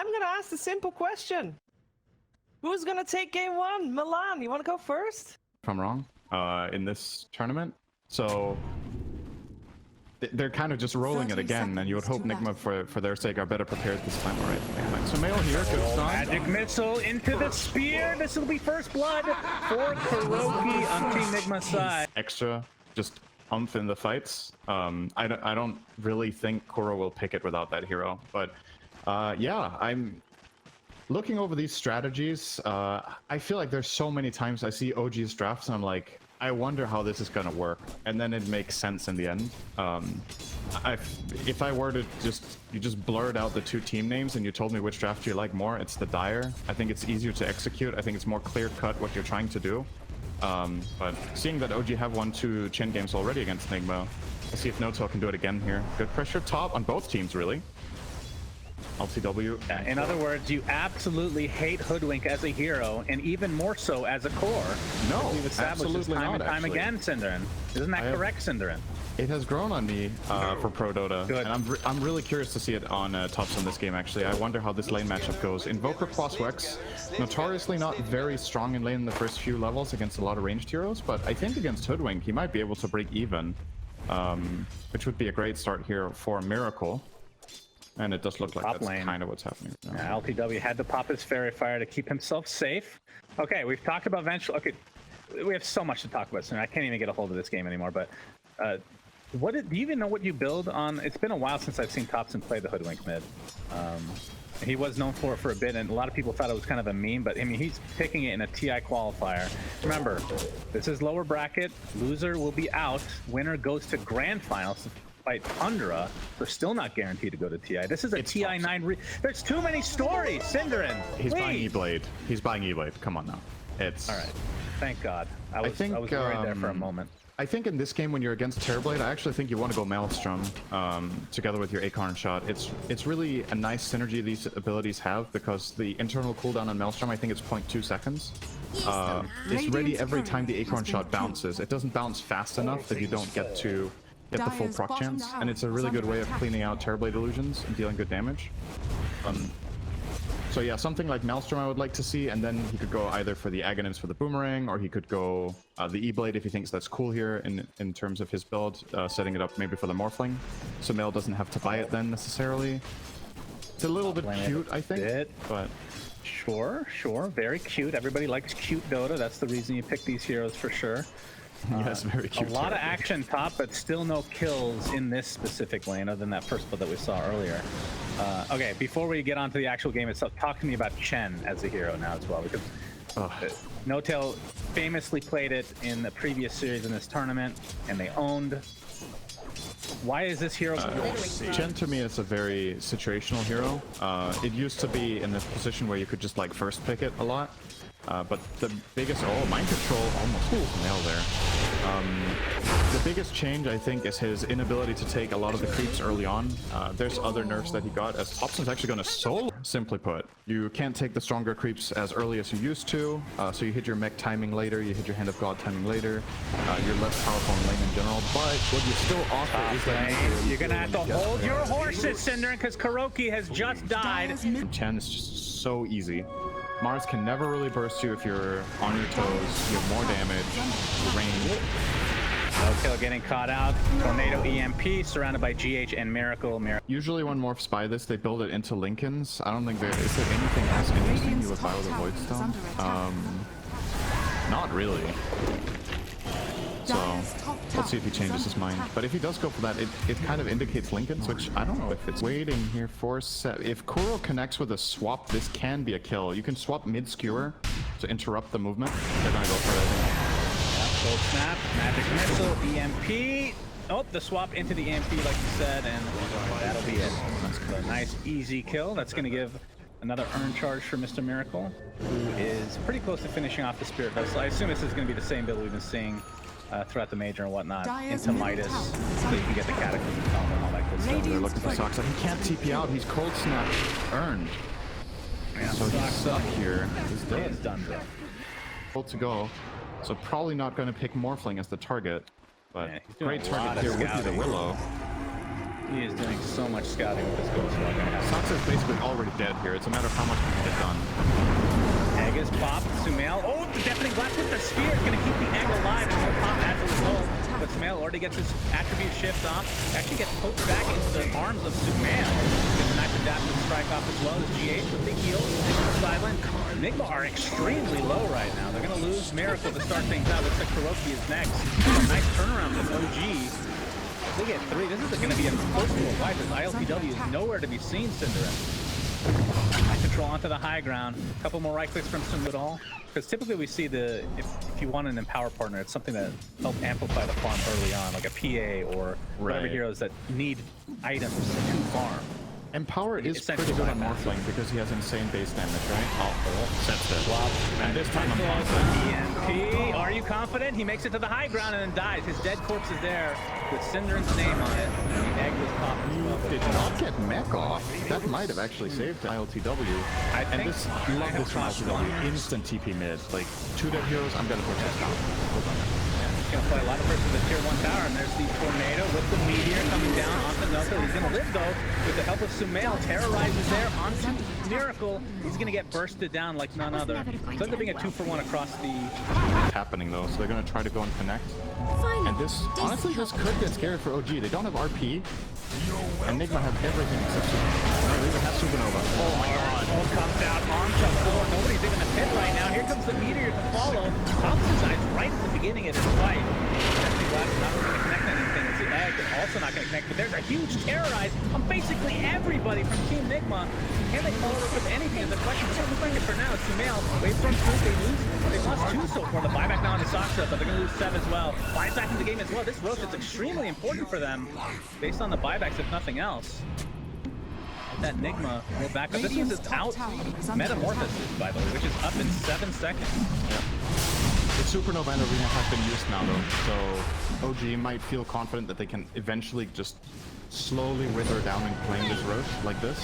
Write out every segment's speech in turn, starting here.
I'm gonna ask the simple question. Who's gonna take game one? Milan, you wanna go first? If I'm wrong, in this tournament. So they're kind of just rolling it again, and you would hope Nigma, for their sake, are better prepared this time. All right, so Mail here, good start. Magic missile into the spear. This will be first blood for Kuroki on Team Nigma's side. Extra, just umph in the fights. I don't really think Kuro will pick it without that hero, but yeah, I'm looking over these strategies. I feel like there's so many times I see OG's drafts and I'm like, I wonder how this is gonna work, and then it makes sense in the end. If I were to you just blurred out the two team names and you told me which draft you like more, it's the Dire. I think it's easier to execute. I think it's more clear-cut what you're trying to do. But seeing that OG have won 2 Chin games already against Nigma, let's see if No-Tail can do it again here. Good pressure top on both teams, really. LTW. In other words, you absolutely hate Hoodwink as a hero, and even more so as a core. No, we've established absolutely time not, and time actually. again, Synderin. Isn't that correct, Synderin? It has grown on me for Pro Dota, Good. and I'm really curious to see it on tops in this game. Actually, I wonder how this lane matchup goes. Invoker plus Wex, notoriously not very strong in lane in the first few levels against a lot of ranged heroes, but I think against Hoodwink he might be able to break even, which would be a great start here for Miracle. And it does look like that's kind of what's happening right now. LTW had to pop his Fairy Fire to keep himself safe. Okay, we've talked about Vengeful. Okay, we have so much to talk about soon. I can't even get a hold of this game anymore. But do you even know what you build on? It's been a while since I've seen Topson play the Hoodwink mid. He was known for it for a bit, and a lot of people thought it was kind of a meme, but I mean, he's picking it in a TI qualifier. Remember, this is lower bracket. Loser will be out. Winner goes to grand finals. Fight Tundra, they're still not guaranteed to go to TI. This is a TI 9. There's too many stories, Synderin. He's buying E-Blade. He's buying E-Blade. Come on now. It's all right. Thank God. I was worried there for a moment. I think in this game, when you're against Terrorblade, I actually think you want to go Maelstrom together with your Acorn shot. It's really a nice synergy these abilities have, because the internal cooldown on Maelstrom, I think it's 0.2 seconds. It's ready every time the Acorn shot bounces. It doesn't bounce fast enough that you don't get the full proc chance, and it's a really good way of cleaning out Terrorblade illusions and dealing good damage. So yeah, something like Maelstrom I would like to see, and then he could go either for the Aghanims for the Boomerang, or he could go the E-Blade if he thinks that's cool here in terms of his build, setting it up maybe for the Morphling, so Mail doesn't have to buy it then necessarily. It's a little bit cute, I think, but... Sure, very cute. Everybody likes cute Dota. That's the reason you pick these heroes for sure. Yes, very cute. A lot of action top, but still no kills in this specific lane, other than that first blood that we saw earlier. Okay, before we get on to the actual game itself, talk to me about Chen as a hero now as well, because No-Tail famously played it in the previous series in this tournament, and they owned. Why is this hero? Chen to me is a very situational hero. It used to be in this position where you could just like first pick it a lot. But the biggest, mind control, almost nail there. The biggest change, I think, is his inability to take a lot of the creeps early on. There's other nerfs that he got, as Topson's actually going to solo. Simply put, you can't take the stronger creeps as early as you used to, so you hit your mech timing later, you hit your Hand of God timing later, you're less powerful in lane in general, but what you still offer is that you're going to have to hold your horses, Synderin, because Kuroki has just died. Chen is just so easy. Mars can never really burst you if you're on your toes, you have more damage, range. No-Tail getting caught out. Tornado EMP surrounded by GH and Miracle. Usually when morphs buy this, they build it into Lincolns. I don't think is there anything else interesting you would buy with a Void Stone? Not really. So let's see if he changes his mind. But if he does go for that, it kind of indicates Lincolns, which I don't know if it's waiting here for set. If Kuro connects with a swap, this can be a kill. You can swap mid-skewer to interrupt the movement. They're gonna go for it. Cold snap, magic missile, EMP. Oh, the swap into the EMP, like you said, and that'll be it. So nice, easy kill. That's going to give another earn charge for Mr. Miracle, who is pretty close to finishing off the Spirit Vessel. I assume this is going to be the same build we've been seeing throughout the major and whatnot, into Midas, so you can get the Cataclysm and all that good stuff. They're looking for Sox. He can't TP out. He's cold snap earned. Yeah, so he's stuck here. He's dead. It's done, bro. Full to go. So probably not going to pick Morphling as the target, but great target here would be the Willow. He is doing so much scouting with this Ghost Walk. Sox is basically already dead here. It's a matter of how much we can get done. Egg is popped. Sumail. Oh, the deafening blast with the spear is going to keep the egg alive. And he'll pop as a result. But Sumail already gets his attribute shift off. Actually gets poked back into the arms of Sumail. Gets a nice adaptive strike off as well as GH with the heal. Silent. Nigma are extremely low right now. They're going to lose Miracle to start things out. Looks like Kuroki is next. Nice turnaround from OG. They get 3. This is going to be a close to a wipe as ILTW is nowhere to be seen, Cinderella. High control onto the high ground. A couple more right clicks from Sundal. Because typically we see if you want an empower partner, it's something that helps amplify the farm early on, like a PA or whatever heroes that need items to farm. Empower is pretty good on Morphling because he has insane base damage, right? Oh, that's it. Wow. And this time I'm confident. EMP. Are you confident? He makes it to the high ground and then dies. His dead corpse is there with Cinderen's name on it. The egg was popped as well. Did not get mech off. That might have actually saved ILTW. And this, love this from ILTW. Instant TP mid. Like, 2 dead heroes, I'm gonna push this down. Hold on. Gonna play a lot of pressure to the tier 1 tower, and there's the tornado with the meteor coming down onto Noto. He's gonna live though with the help of Sumail. Terrorizes there onto Miracle. He's gonna get bursted down like none other. It's like they're being a 2-for-1 across the. It's happening though, so they're gonna try to go and connect. And this, honestly, this could get scary for OG. They don't have RP, and Nigma have everything except Supernova. They even have Supernova. Oh my god. Oh, comes out onto 4. Nobody's in the pit right now. Here comes the meteor to follow. Thompson's eyes right at the beginning of this fight. Destiny Blast not really going to connect anything. It's the egg and also not going to connect. But there's a huge terrorize on basically everybody from Team Nigma. Can they follow up with anything is the question. But they're playing it for now. It's Sumail. Wave from 2. They've lost 2 so far. The buyback now on the Sakura, but they're going to lose 7 as well. 5 seconds of the game as well. This roach is extremely important for them based on the buybacks, if nothing else. That Nigma will back up. This was his out metamorphosis, by the way, which is up in 7 seconds. Yeah. The Supernova and Arena have been used now, though, so OG might feel confident that they can eventually just slowly wither down and claim this roach like this.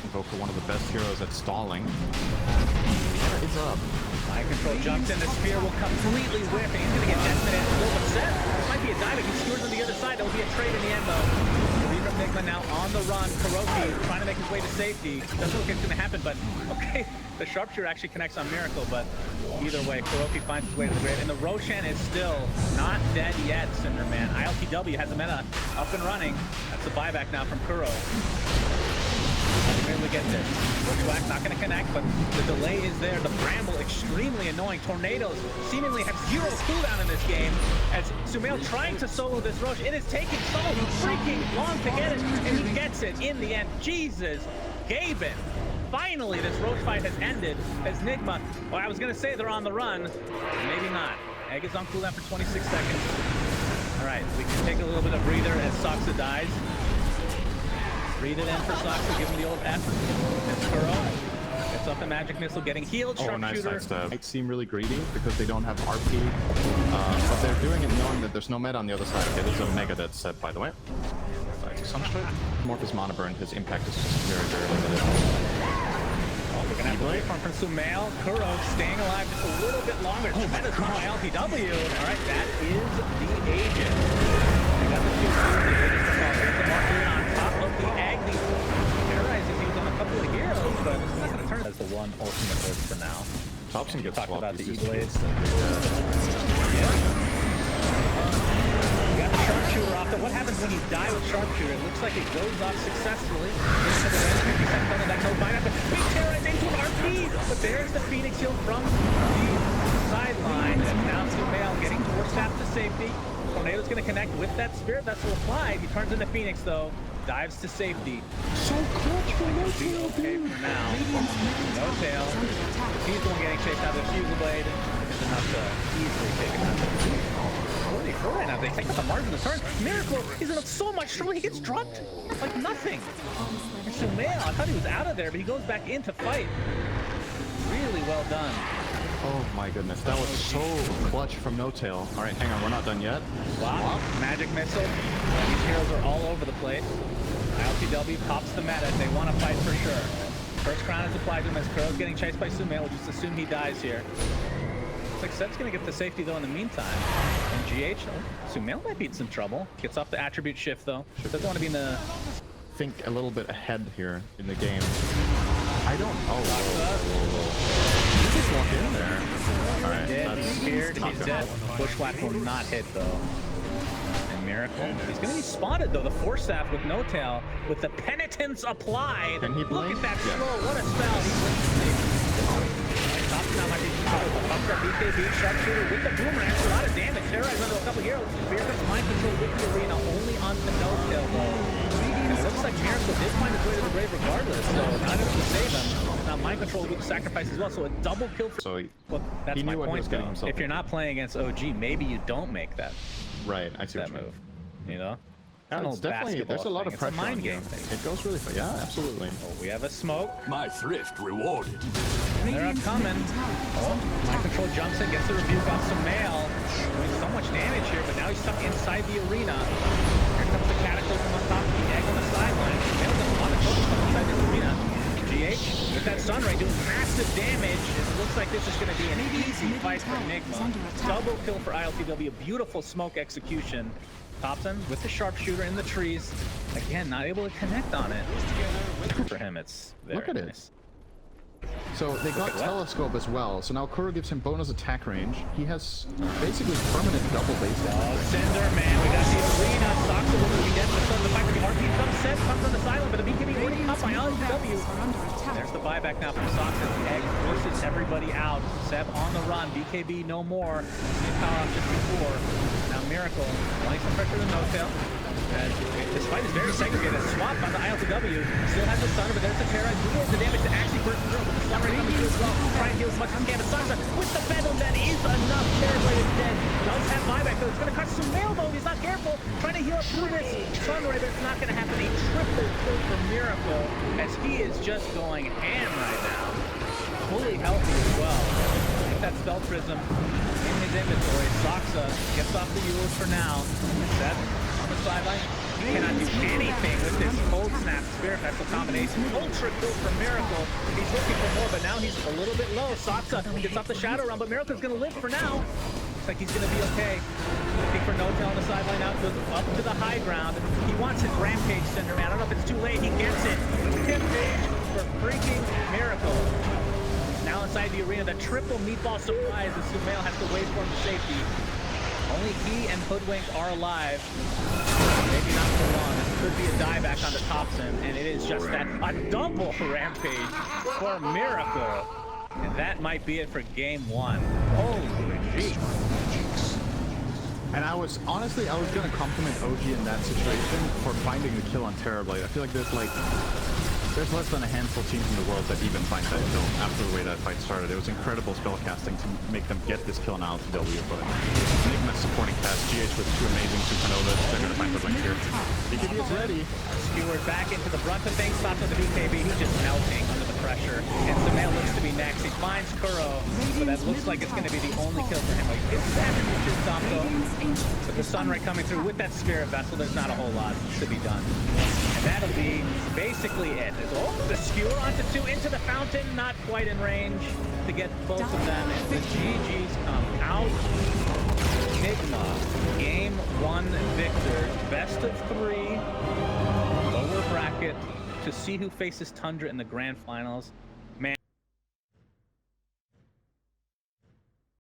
Invoker, one of the best heroes at stalling. Yeah, it's up. High control jumps in, the spear will completely whip, and he's going to get decimated and still but set. This might be a dive, he skewers on the other side. There will be a trade in the end, though. From Nigma now on the run. Kuroki trying to make his way to safety. Doesn't look like it's going to happen, but okay. The sharpshooter actually connects on Miracle, but either way, Kuroki finds his way to the grid. And the Roshan is still not dead yet, Cinderman. ILTW has the meta up and running. That's the buyback now from Kuro. Can we get this? Bushwhack not going to connect, but the delay is there. The Bramble extremely annoying. Tornadoes seemingly have 0 cooldown in this game. As Sumail trying to solo this Roche, it is taking so freaking long to get it, and he gets it in the end. Jesus, Gaben. Finally, this Roche fight has ended as Nigma, well, I was going to say they're on the run. Maybe not. Egg is on cooldown for 26 seconds. All right, we can take a little bit of breather as Soxa dies. Read it in for Soxa, give him the old F. It's Kuro. Gets off the magic missile, getting healed. Oh, nice Sharpshooter. stab. Might seem really greedy because they don't have RP, but they're doing it knowing that there's no meta on the other side. Okay, this is a mega dead set, by the way. Morpheus mana burn, his impact is just very, very limited. Oh, we're gonna have to wait for Sumail. Kuro staying alive just a little bit longer. Tremendous from ILTW. All right, that is the agent. They got the 2 the agent to fall. Here's the marker on top of the egg. The terrorizing he was on a couple of heroes, but it's not gonna turn as the one ultimate ult for now. Thompson gets talked swapped. about the He's E-Blades. Yeah. Sharpshooter off. What happens when you die with Sharpshooter? It looks like it goes off successfully. Into the red 50 seconds on the next no buyback. Big terrorize into an RP! But there's the Phoenix Hill from the sideline. And now Sumail getting force-tapped to safety. Tornado's going to connect with that Spirit Vessel applied. He turns into Phoenix, though. Dives to safety. So clutch for No-Tail, okay dude. for now. No-Tail. He's the one getting chased out of the Fusil Blade. It's enough to easily take it out. Right now, they take out the margin of the turn. Miracle is in so much trouble. He gets dropped like nothing. And Sumail, I thought he was out of there, but he goes back in to fight. Really well done. Oh my goodness, that was so clutch from No-Tail. All right, hang on, we're not done yet. Wow. Magic missile. These heroes are all over the place. ILTW pops the meta. They want to fight for sure. First crown is applied to him as Kuro's getting chased by Sumail. We'll just assume he dies here. Looks like Seb's going to get the safety though in the meantime. And GH. Oh, Sumail might be in some trouble. Gets off the attribute shift though. Doesn't want to be in the. Think a little bit ahead here in the game. I don't. Oh, you just walk in there. All right, Dead. He's feared. not He's good. dead. Bushwhack will not hit though. And Miracle. He's going to be spotted though. The Force Staff with no tail, with the penitence applied. Can he Look blink? at that Yeah. slow. What a spell. Now might be pumps up BKB, sharpshooter with the boomerang. A lot of damage. Terrorize under a couple heroes. Here comes mind control with the arena, only on the no-tail though. And it looks like Miracle did find his way to the grave regardless, so not able to save him. Now mind control with the sacrifice as well, so a double kill for. So Well, that's he my knew what he point was getting though. himself If you're into. not playing against OG, maybe you don't make that Right, I see what you mean. move. You know? Yeah, an it's old definitely there's a basketball lot thing. of pressure It's a mind on you. game thing. It goes really fast. Yeah, absolutely. Oh, we have a smoke. My thrift rewarded. They're coming. Oh, mind control jumps in, gets the rebuke off Sumail. Doing so much damage here, but now he's stuck inside the arena. Here comes the cataclysm on top of the egg on the sideline. Sumail doesn't want to focus on inside the arena. GH with that sunray doing massive damage. It looks like this is going to be an easy fight for Nigma. Double kill for ILTW. Beautiful smoke execution. Thompson with the sharpshooter in the trees. Again, not able to connect on it. For him, it's very Look at it. nice. So they got at what? telescope as well. So now Kuro gives him bonus attack range. He has basically permanent double base Oh, damage. Cinder, man, we got the arena. Soxa will be dead. The fight for the RP comes set, comes on the sideline, but the BKB already caught by LW. There's the buyback now from Soxa. Egg forces everybody out. Seb on the run. BKB no more. Same power up just before. Now Miracle, wanting some pressure to no-tail. This fight is very segregated. Swap on the ILTW. Still has the Thunder, but there's the Terra. He has the damage to actually burst through. But the Sunray coming through as well. Try and heal as much as he can. But Sansa with the Venom, that is enough. Terra is dead. Does have buyback, though. It's going to cut Sumail, though. He's not careful. Trying to heal up through this Sunray, but it's not going to happen. A triple kill for Miracle, as he is just going ham right now. Fully healthy as well. Get that Spell Prism in his inventory. Soxa gets off the Ewers for now. Seth on the sideline. He cannot do anything with this Cold Snap Spirit Vessel combination. Ultra kill for Miracle. He's looking for more, but now he's a little bit low. Soxa gets off the Shadow Realm, but Miracle's going to live for now. Looks like he's going to be okay. Looking for No-Tail on the sideline now. Goes up to the high ground. He wants his Rampage, Cinder Man. I don't know if it's too late. He gets it. Rampage for freaking Miracle. Now inside the arena, the triple meatball surprise as Sumail has to wait for him to safety. Only he and Hoodwink are alive. Maybe not for long. This could be a dieback on the Thompson, and it is just that. A double Rampage for Miracle. And that might be it for game one. Holy jeez. And I was honestly going to compliment OG in that situation for finding the kill on Terrorblade. I feel like there's less than a handful of teams in the world that even find that kill after the way that fight started. It was incredible spellcasting to make them get this kill on LTW, but Nigma supporting cast, GH with two amazing supernovas. They're going to find Hoodwink here. BKB is ready. Skewered back into the brunt of things, stops with the BKB. He's just melting under the pressure. And Sumail looks to be next. He finds Kuro, so that looks like it's going to be the only kill for him. Like, it's damage with his stop though. With the Sunray coming through with that Spirit Vessel, there's not a whole lot to be done. And that'll be basically it. Oh, the skewer onto two, into the fountain, not quite in range to get both of them. And the GGs come out. Nigma, game one victor, best of three, lower bracket, to see who faces Tundra in the grand finals.